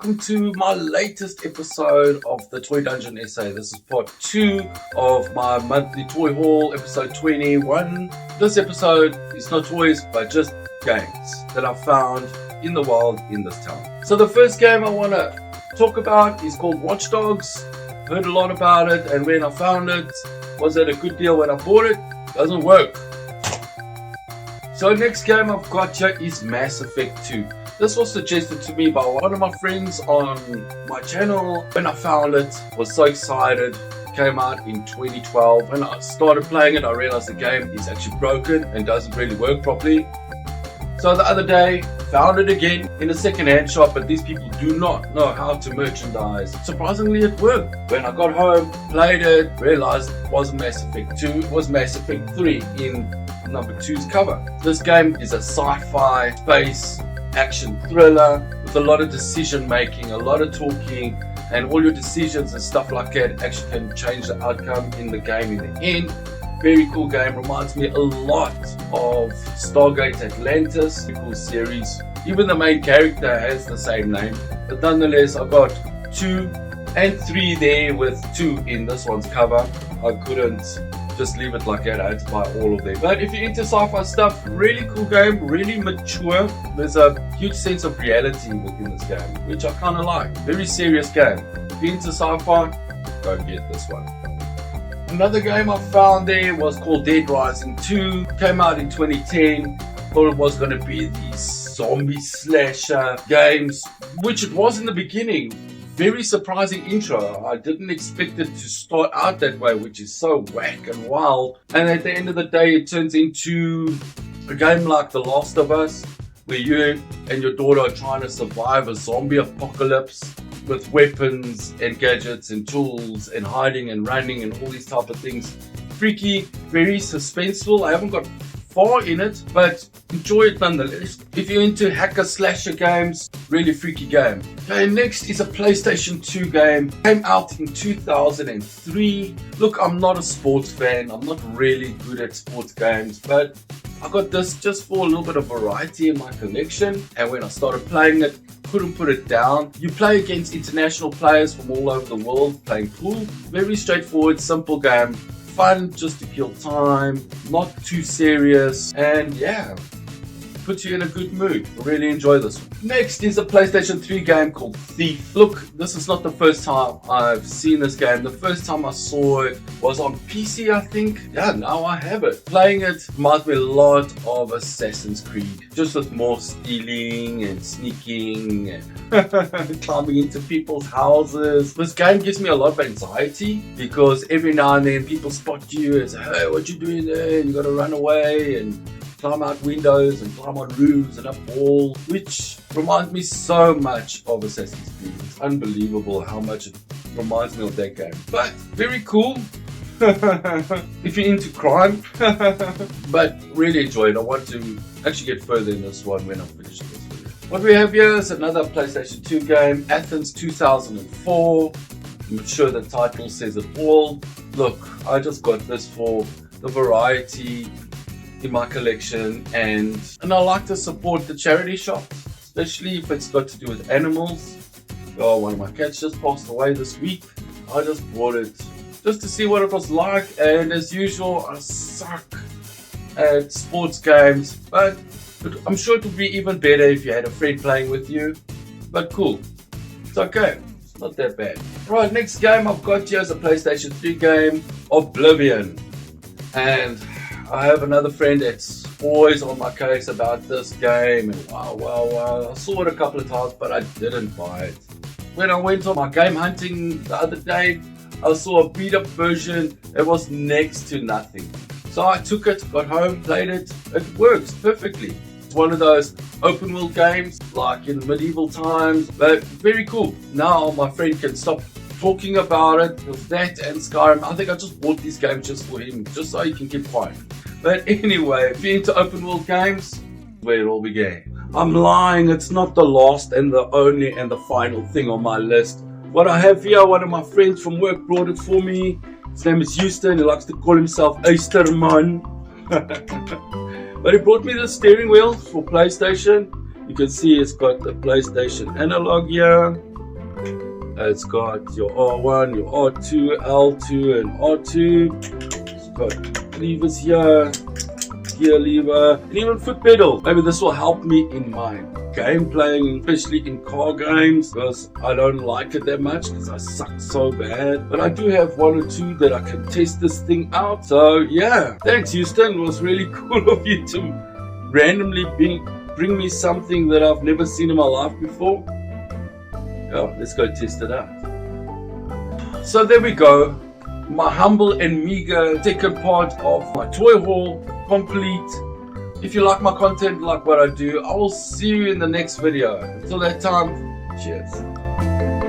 welcome to my latest episode of the Toy Dungeon Essay. This is part 2 of my monthly toy haul, episode 21. This episode is not toys, but just games that I found in the wild in this town. So the first game I want to talk about is called Watch Dogs. Heard a lot about it, and when I found it, was it a good deal when I bought it? Doesn't work. So next game I've got here is Mass Effect 2. This was suggested to me by one of my friends on my channel. When I found it, was so excited. It came out in 2012. When I started playing it, I realized the game is actually broken and doesn't really work properly. So the other day, found it again in a second-hand shop, but these people do not know how to merchandise. Surprisingly, it worked. When I got home, played it, realized it wasn't Mass Effect 2, it was Mass Effect 3 in number 2's cover. This game is a sci-fi space action thriller with a lot of decision making, a lot of talking, and all your decisions and stuff like that actually can change the outcome in the game in the end. Very cool game, reminds me a lot of Stargate Atlantis, a cool series. Even the main character has the same name, but nonetheless I got 2 and 3 there with 2 in this one's cover. I couldn't just leave it like that, I had to buy all of them. But if you're into sci-fi stuff, really cool game, really mature. There's a huge sense of reality within this game, which I kind of like. Very serious game. If you're into sci-fi, go get this one. Another game I found there was called Dead Rising 2. Came out in 2010. Thought it was going to be these zombie slasher games, which it was in the beginning. Very surprising intro. I didn't expect it to start out that way, which is so whack and wild. And at the end of the day, it turns into a game like The Last of Us, where you and your daughter are trying to survive a zombie apocalypse with weapons and gadgets and tools and hiding and running and all these type of things. Freaky, very suspenseful. I haven't got far in it, but enjoy it nonetheless. If you're into hacker slasher games, really freaky game. Okay, next is a PlayStation 2 game. Came out in 2003. Look, I'm not a sports fan. I'm not really good at sports games, but I got this just for a little bit of variety in my collection. And when I started playing it, couldn't put it down. You play against international players from all over the world playing pool. Very straightforward, simple game. Fun just to kill time, not too serious, and yeah, puts you in a good mood. I really enjoy this one. Next is a PlayStation 3 game called Thief. Look, this is not the first time I've seen this game. The first time I saw it was on PC, I think. Yeah, now I have it. Playing it reminds me a lot of Assassin's Creed, just with more stealing and sneaking and climbing into people's houses. This game gives me a lot of anxiety because every now and then people spot you and say, hey, what you doing there? And you gotta run away and climb out windows and climb on roofs and up walls, which reminds me so much of Assassin's Creed. It's unbelievable how much it reminds me of that game. But very cool if you're into crime. But really enjoy it. I want to actually get further in this one when I finish this video. What we have here is another PlayStation 2 game, Athens 2004. I'm sure the title says it all. Look, I just got this for the variety in my collection, and I like to support the charity shops, especially if it's got to do with animals. Oh, one of my cats just passed away this week. I just bought it just to see what it was like, and as usual I suck at sports games, but I'm sure it would be even better if you had a friend playing with you. But cool, it's okay, it's not that bad. Right, next game I've got here is a PlayStation 3 game, Oblivion. And I have another friend that's always on my case about this game, and wow, I saw it a couple of times, but I didn't buy it. When I went on my game hunting the other day, I saw a beat up version. It was next to nothing. So I took it, got home, played it. It works perfectly. It's one of those open world games like in medieval times, but very cool. Now my friend can stop talking about it with that and Skyrim. I think I just bought these games just for him, just so he can keep quiet. But anyway, if you're into open world games, where it all began. I'm lying, it's not the last and the only and the final thing on my list. What I have here, one of my friends from work brought it for me. His name is Houston, he likes to call himself Oysterman. But he brought me the steering wheel for PlayStation. You can see it's got the PlayStation analog here. It's got your R1, your R2, L2, and R2. It's got levers here, gear lever, and even foot pedal. Maybe this will help me in my game playing, especially in car games, because I don't like it that much because I suck so bad. But I do have one or two that I can test this thing out. So yeah, thanks Houston. It was really cool of you to randomly bring me something that I've never seen in my life before. Yeah, let's go test it out. So there we go. My humble and meager second part of my toy haul complete. If you like my content, like what I do, I will see you in the next video. Until that time, cheers.